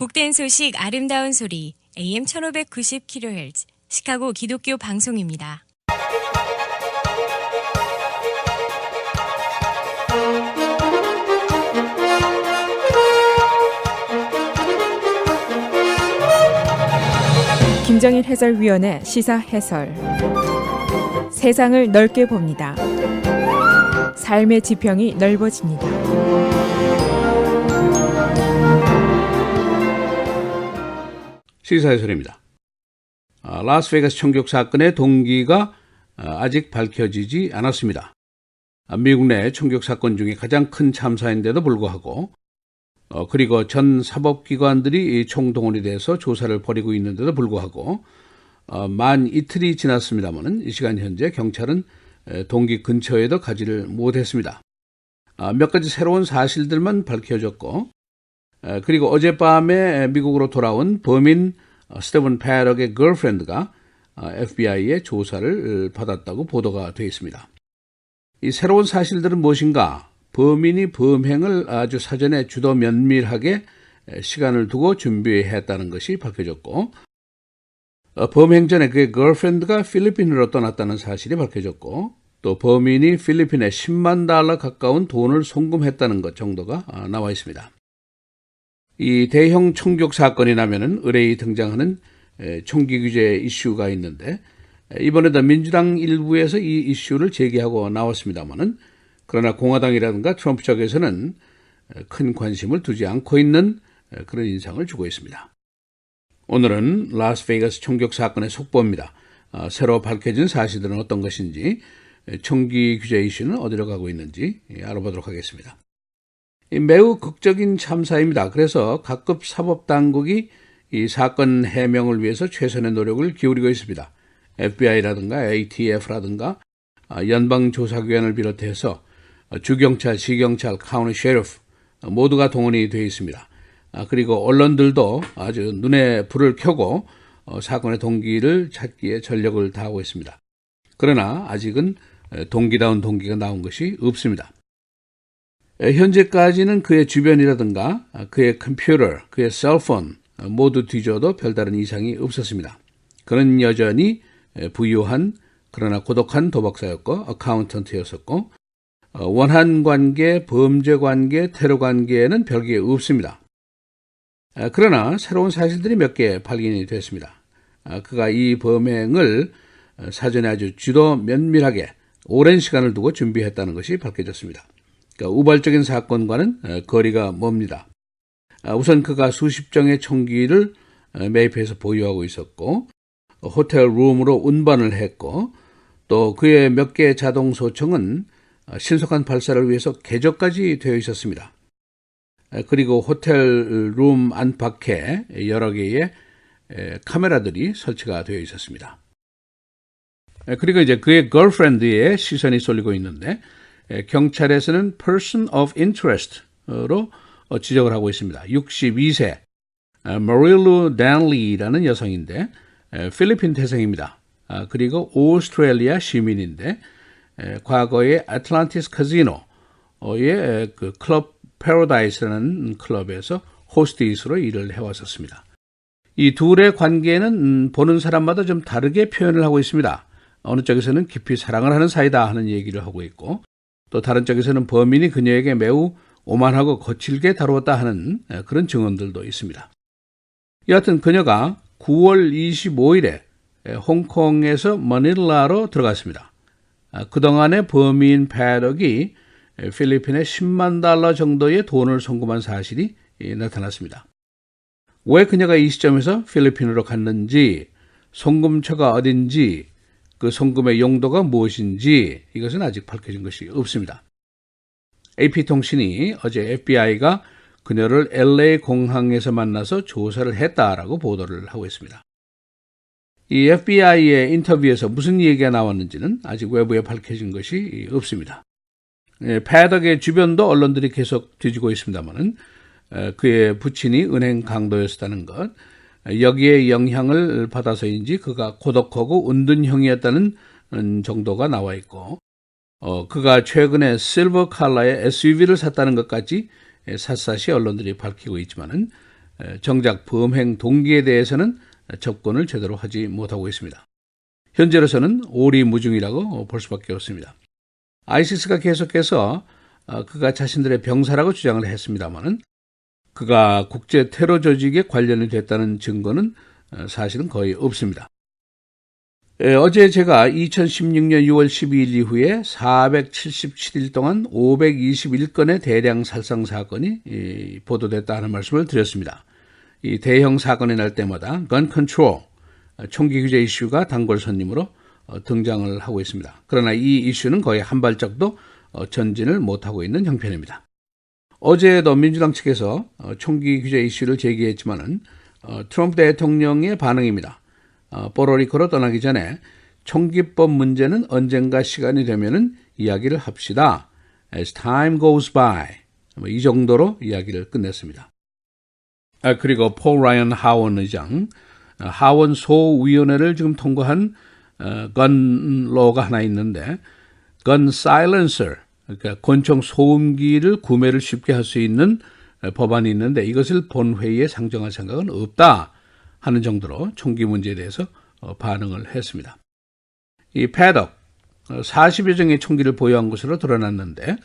복된 소식 아름다운 소리 AM 1590kHz 시카고 기독교 방송입니다. 김정일 해설위원의 시사 해설. 세상을 넓게 봅니다. 삶의 지평이 넓어집니다. 시사 해설입니다. 라스베가스 총격 사건의 동기가 아직 밝혀지지 않았습니다. 미국 내 총격 사건 중에 가장 큰 참사인데도 불구하고 그리고 전 사법기관들이 총동원이 돼서 조사를 벌이고 있는데도 불구하고 만 이틀이 지났습니다마는 이 시간 현재 경찰은 동기 근처에도 가지를 못했습니다. 몇 가지 새로운 사실들만 밝혀졌고 그리고 어젯밤에 미국으로 돌아온 범인 스티븐 패럭의 걸프렌드가 FBI의 조사를 받았다고 보도가 되어 있습니다. 이 새로운 사실들은 무엇인가? 범인이 범행을 아주 사전에 주도 면밀하게 시간을 두고 준비했다는 것이 밝혀졌고 범행 전에 그의 걸프렌드가 필리핀으로 떠났다는 사실이 밝혀졌고 또 범인이 필리핀에 $100,000 가까운 돈을 송금했다는 것 정도가 나와 있습니다. 이 대형 총격 사건이 나면은 의뢰이 등장하는 총기 규제 이슈가 있는데 이번에도 민주당 일부에서 이 이슈를 제기하고 나왔습니다만은 그러나 공화당이라든가 트럼프 쪽에서는 큰 관심을 두지 않고 있는 그런 인상을 주고 있습니다. 오늘은 라스베이거스 총격 사건의 속보입니다. 새로 밝혀진 사실들은 어떤 것인지 총기 규제 이슈는 어디로 가고 있는지 알아보도록 하겠습니다. 매우 극적인 참사입니다. 그래서 각급 사법당국이 이 사건 해명을 위해서 최선의 노력을 기울이고 있습니다. FBI라든가 ATF라든가 연방조사기관을 비롯해서 주경찰, 시경찰, 카운티 셰리프 모두가 동원이 되어 있습니다. 그리고 언론들도 아주 눈에 불을 켜고 사건의 동기를 찾기에 전력을 다하고 있습니다. 그러나 아직은 동기다운 동기가 나온 것이 없습니다. 현재까지는 그의 주변이라든가 그의 컴퓨터, 그의 셀폰 모두 뒤져도 별다른 이상이 없었습니다. 그는 여전히 부유한 그러나 고독한 도박사였고 어카운턴트였었고 원한 관계, 범죄 관계, 테러 관계에는 별게 없습니다. 그러나 새로운 사실들이 몇 개 발견이 됐습니다. 그가 이 범행을 사전에 아주 주도 면밀하게 오랜 시간을 두고 준비했다는 것이 밝혀졌습니다. 그러니까 우발적인 사건과는 거리가 멉니다. 우선 그가 수십 정의 총기를 매입해서 보유하고 있었고 호텔 룸으로 운반을 했고 또 그의 몇 개의 자동 소총은 신속한 발사를 위해서 궤적까지 되어 있었습니다. 그리고 호텔 룸 안팎에 여러 개의 카메라들이 설치가 되어 있었습니다. 그리고 이제 그의 걸프렌드의 시선이 쏠리고 있는데 경찰에서는 person of interest로 지적을 하고 있습니다. 62세 머릴루 댄리라는 여성인데 필리핀 태생입니다. 그리고 오스트레일리아 시민인데 과거에 애틀란티스 카지노의 그 클럽 패러다이스라는 클럽에서 호스티스로 일을 해왔었습니다. 이 둘의 관계는 보는 사람마다 좀 다르게 표현을 하고 있습니다. 어느 쪽에서는 깊이 사랑을 하는 사이다 하는 얘기를 하고 있고 또 다른 쪽에서는 범인이 그녀에게 매우 오만하고 거칠게 다루었다 하는 그런 증언들도 있습니다. 여하튼 그녀가 9월 25일에 홍콩에서 머닐라로 들어갔습니다. 그동안의 범인 패럭이 필리핀에 $100,000 정도의 돈을 송금한 사실이 나타났습니다. 왜 그녀가 이 시점에서 필리핀으로 갔는지, 송금처가 어딘지, 그 송금의 용도가 무엇인지 이것은 아직 밝혀진 것이 없습니다. AP통신이 어제 FBI가 그녀를 LA 공항에서 만나서 조사를 했다라고 보도를 하고 있습니다. 이 FBI의 인터뷰에서 무슨 얘기가 나왔는지는 아직 외부에 밝혀진 것이 없습니다. 패덕의 주변도 언론들이 계속 뒤지고 있습니다만은 그의 부친이 은행 강도였다는 것, 여기에 영향을 받아서인지 그가 고독하고 은둔형이었다는 정도가 나와 있고 그가 최근에 실버 컬러의 SUV를 샀다는 것까지 샅샅이 언론들이 밝히고 있지만은 정작 범행 동기에 대해서는 접근을 제대로 하지 못하고 있습니다. 현재로서는 오리무중이라고 볼 수밖에 없습니다. 아이시스가 계속해서 그가 자신들의 병사라고 주장을 했습니다만 그가 국제 테러 조직에 관련이 됐다는 증거는 사실은 거의 없습니다. 어제 제가 2016년 6월 12일 이후에 477일 동안 521건의 대량 살상 사건이 보도됐다 하는 말씀을 드렸습니다. 이 대형 사건이 날 때마다 건 컨트롤, 총기 규제 이슈가 단골 손님으로 등장을 하고 있습니다. 그러나 이 이슈는 거의 한 발짝도 전진을 못하고 있는 형편입니다. 어제도 민주당 측에서 총기 규제 이슈를 제기했지만은 트럼프 대통령의 반응입니다. 포르토리코로 떠나기 전에 총기법 문제는 언젠가 시간이 되면은 이야기를 합시다. As time goes by. 이 정도로 이야기를 끝냈습니다. 그리고 폴 라이언 하원 의장, 하원 소위원회를 지금 통과한 건로가 하나 있는데 건 사일런서, 그러니까 권총 소음기를 구매를 쉽게 할 수 있는 법안이 있는데 이것을 본회의에 상정할 생각은 없다 하는 정도로 총기 문제에 대해서 반응을 했습니다. 이 패덕, 40여 종의 총기를 보유한 것으로 드러났는데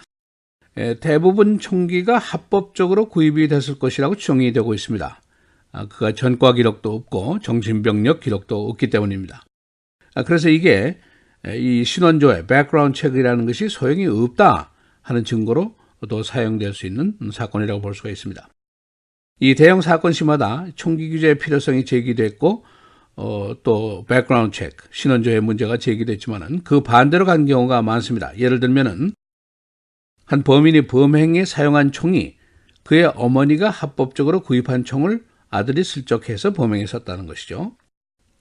대부분 총기가 합법적으로 구입이 됐을 것이라고 추정이 되고 있습니다. 그가 전과 기록도 없고 정신병력 기록도 없기 때문입니다. 그래서 이게 이 신원조회, 백그라운드 체크라는 것이 소용이 없다 하는 증거로 또 사용될 수 있는 사건이라고 볼 수가 있습니다. 이 대형 사건 시마다 총기 규제의 필요성이 제기됐고 또 백그라운드 체크, 신원조회 문제가 제기됐지만은 그 반대로 간 경우가 많습니다. 예를 들면은 한 범인이 범행에 사용한 총이 그의 어머니가 합법적으로 구입한 총을 아들이 슬쩍 해서 범행에 썼다는 것이죠.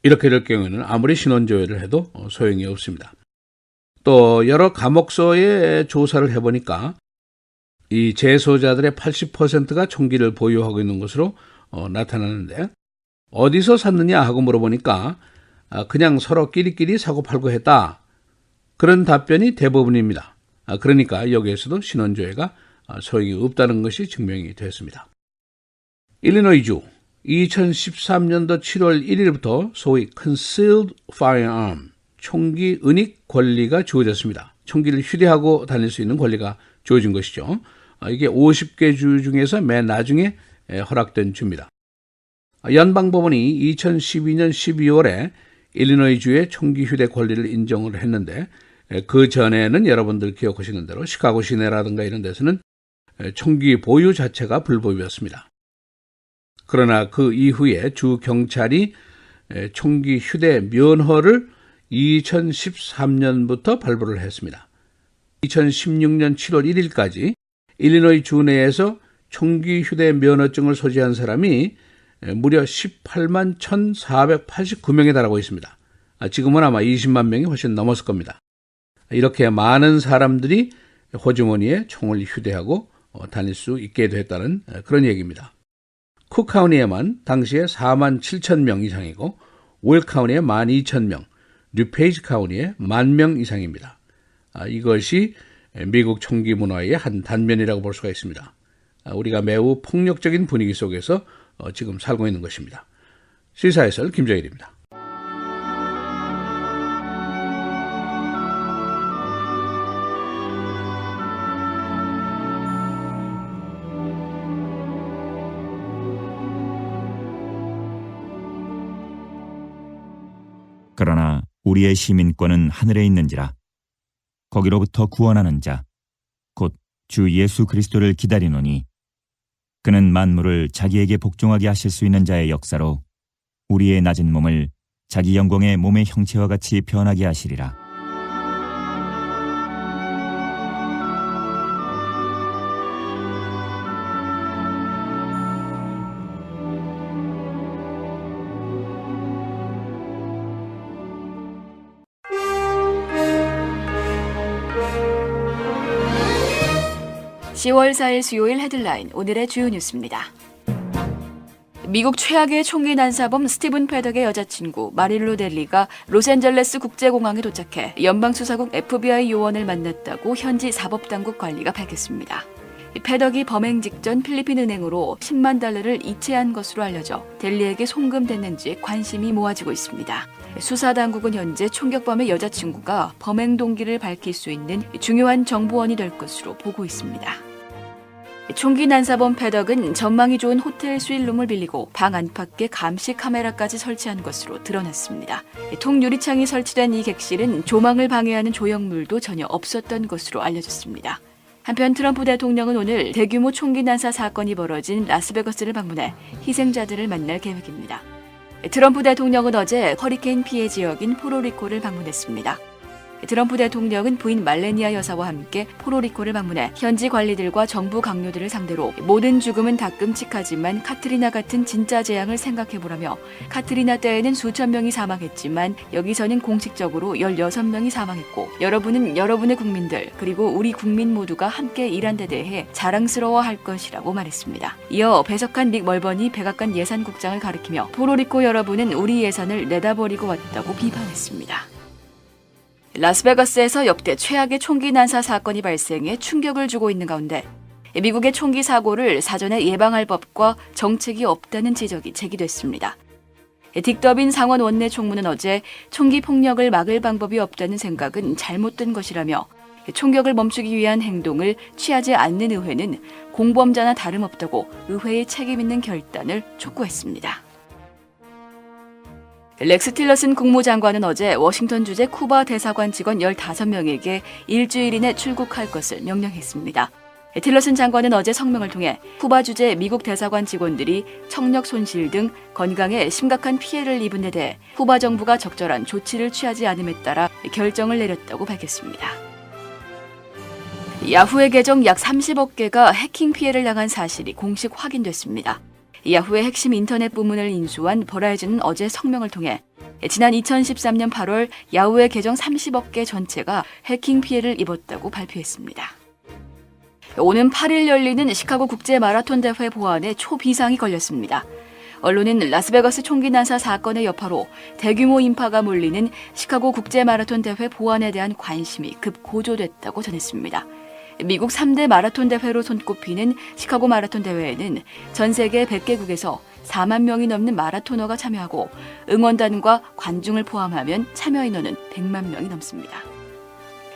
이렇게 될 경우에는 아무리 신원조회를 해도 소용이 없습니다. 또 여러 감옥소에 조사를 해보니까 이 재소자들의 80%가 총기를 보유하고 있는 것으로 나타나는데 어디서 샀느냐 하고 물어보니까 그냥 서로 끼리끼리 사고 팔고 했다. 그런 답변이 대부분입니다. 그러니까 여기에서도 신원조회가 소용이 없다는 것이 증명이 됐습니다. 일리노이주 2013년도 7월 1일부터 소위 Concealed Firearm, 총기 은닉 권리가 주어졌습니다. 총기를 휴대하고 다닐 수 있는 권리가 주어진 것이죠. 이게 50개 주 중에서 맨 나중에 허락된 주입니다. 연방법원이 2012년 12월에 일리노이주의 총기 휴대 권리를 인정을 했는데 그 전에는 여러분들 기억하시는 대로 시카고 시내라든가 이런 데서는 총기 보유 자체가 불법이었습니다. 그러나 그 이후에 주 경찰이 총기 휴대 면허를 2013년부터 발부를 했습니다. 2016년 7월 1일까지 일리노이 주 내에서 총기 휴대 면허증을 소지한 사람이 무려 18만 1,489명에 달하고 있습니다. 지금은 아마 20만 명이 훨씬 넘었을 겁니다. 이렇게 많은 사람들이 호주머니에 총을 휴대하고 다닐 수 있게 됐다는 그런 얘기입니다. 쿡카운티에만 당시에 4만 7천 명 이상이고 윌카운티에 12,000명, 뉴페이지 카운티에 10,000명 이상입니다. 이것이 미국 총기 문화의 한 단면이라고 볼 수가 있습니다. 우리가 매우 폭력적인 분위기 속에서 지금 살고 있는 것입니다. 시사해설 김정일입니다. 그러나 우리의 시민권은 하늘에 있는지라. 거기로부터 구원하는 자, 곧 주 예수 그리스도를 기다리노니 그는 만물을 자기에게 복종하게 하실 수 있는 자의 역사로 우리의 낮은 몸을 자기 영광의 몸의 형체와 같이 변하게 하시리라. (10월 4일) 수요일 헤드라인, 오늘의 주요 뉴스입니다. 미국 최악의 총기 난사범 스티븐 패덕의 여자친구 마릴로 델리가 로스앤젤레스 국제공항에 도착해 연방수사국 FBI 요원을 만났다고 현지 사법당국 관리가 밝혔습니다. 패덕이 범행 직전 필리핀 은행으로 10만 달러를 이체한 것으로 알려져 델리에게 송금됐는지 관심이 모아지고 있습니다. 수사당국은 현재 총격범의 여자친구가 범행 동기를 밝힐 수 있는 중요한 정보원이 될 것으로 보고 있습니다. 총기 난사범 패덕은 전망이 좋은 호텔 스윗룸을 빌리고 방 안팎에 감시 카메라까지 설치한 것으로 드러났습니다. 통유리창이 설치된 이 객실은 조망을 방해하는 조형물도 전혀 없었던 것으로 알려졌습니다. 한편 트럼프 대통령은 오늘 대규모 총기 난사 사건이 벌어진 라스베거스를 방문해 희생자들을 만날 계획입니다. 트럼프 대통령은 어제 허리케인 피해 지역인 포로리코를 방문했습니다. 트럼프 대통령은 부인 말레니아 여사와 함께 포로리코를 방문해 현지 관리들과 정부 강요들을 상대로 모든 죽음은 다 끔찍하지만 카트리나 같은 진짜 재앙을 생각해보라며 카트리나 때에는 수천 명이 사망했지만 여기서는 공식적으로 16명이 사망했고 여러분은 여러분의 국민들 그리고 우리 국민 모두가 함께 일한 데 대해 자랑스러워할 것이라고 말했습니다. 이어 배석한 닉 멀번이 백악관 예산국장을 가리키며 포로리코 여러분은 우리 예산을 내다버리고 왔다고 비판했습니다. 라스베가스에서 역대 최악의 총기 난사 사건이 발생해 충격을 주고 있는 가운데 미국의 총기 사고를 사전에 예방할 법과 정책이 없다는 지적이 제기됐습니다. 딕더빈 상원 원내 총무는 어제 총기 폭력을 막을 방법이 없다는 생각은 잘못된 것이라며 총격을 멈추기 위한 행동을 취하지 않는 의회는 공범자나 다름없다고 의회의 책임 있는 결단을 촉구했습니다. 렉스 틸러슨 국무장관은 어제 워싱턴 주재 쿠바 대사관 직원 15명에게 일주일 이내 출국할 것을 명령했습니다. 틸러슨 장관은 어제 성명을 통해 쿠바 주재 미국 대사관 직원들이 청력 손실 등 건강에 심각한 피해를 입은 데 대해 쿠바 정부가 적절한 조치를 취하지 않음에 따라 결정을 내렸다고 밝혔습니다. 야후의 계정 약 30억 개가 해킹 피해를 당한 사실이 공식 확인됐습니다. 야후의 핵심 인터넷 부문을 인수한 버라이즌은 어제 성명을 통해 지난 2013년 8월 야후의 계정 30억 개 전체가 해킹 피해를 입었다고 발표했습니다. 오는 8일 열리는 시카고 국제 마라톤 대회 보안에 초비상이 걸렸습니다. 언론은 라스베가스 총기 난사 사건의 여파로 대규모 인파가 몰리는 시카고 국제 마라톤 대회 보안에 대한 관심이 급고조됐다고 전했습니다. 미국 3대 마라톤 대회로 손꼽히는 시카고 마라톤 대회에는 전 세계 100개국에서 4만 명이 넘는 마라토너가 참여하고 응원단과 관중을 포함하면 참여 인원은 100만 명이 넘습니다.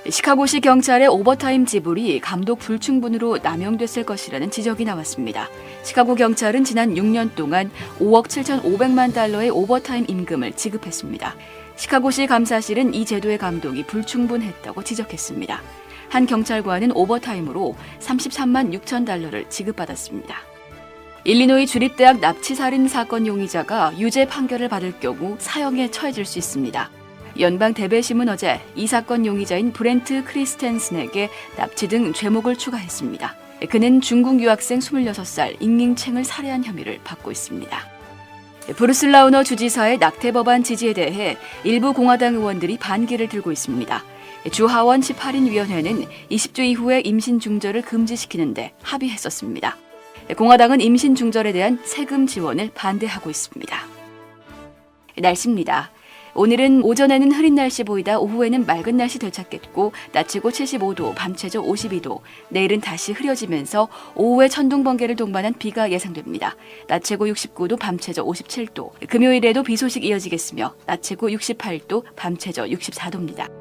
시카고시 경찰의 오버타임 지불이 감독 불충분으로 남용됐을 것이라는 지적이 나왔습니다. 시카고 경찰은 지난 6년 동안 5억 7,500만 달러의 오버타임 임금을 지급했습니다. 시카고시 감사실은 이 제도의 감독이 불충분했다고 지적했습니다. 한 경찰관은 오버타임으로 33만 6천 달러를 지급받았습니다. 일리노이 주립대학 납치살인 사건 용의자가 유죄 판결을 받을 경우 사형에 처해질 수 있습니다. 연방 대배심은 어제 이 사건 용의자인 브렌트 크리스텐슨에게 납치 등 죄목을 추가했습니다. 그는 중국 유학생 26살 잉링챙을 살해한 혐의를 받고 있습니다. 브루스 라우너 주지사의 낙태 법안 지지에 대해 일부 공화당 의원들이 반기를 들고 있습니다. 주 하원 18인 위원회는 20주 이후에 임신 중절을 금지시키는데 합의했었습니다. 공화당은 임신 중절에 대한 세금 지원을 반대하고 있습니다. 날씨입니다. 오늘은 오전에는 흐린 날씨 보이다 오후에는 맑은 날씨 되찾겠고 낮 최고 75도, 밤 최저 52도, 내일은 다시 흐려지면서 오후에 천둥 번개를 동반한 비가 예상됩니다. 낮 최고 69도, 밤 최저 57도, 금요일에도 비 소식 이어지겠으며 낮 최고 68도, 밤 최저 64도입니다.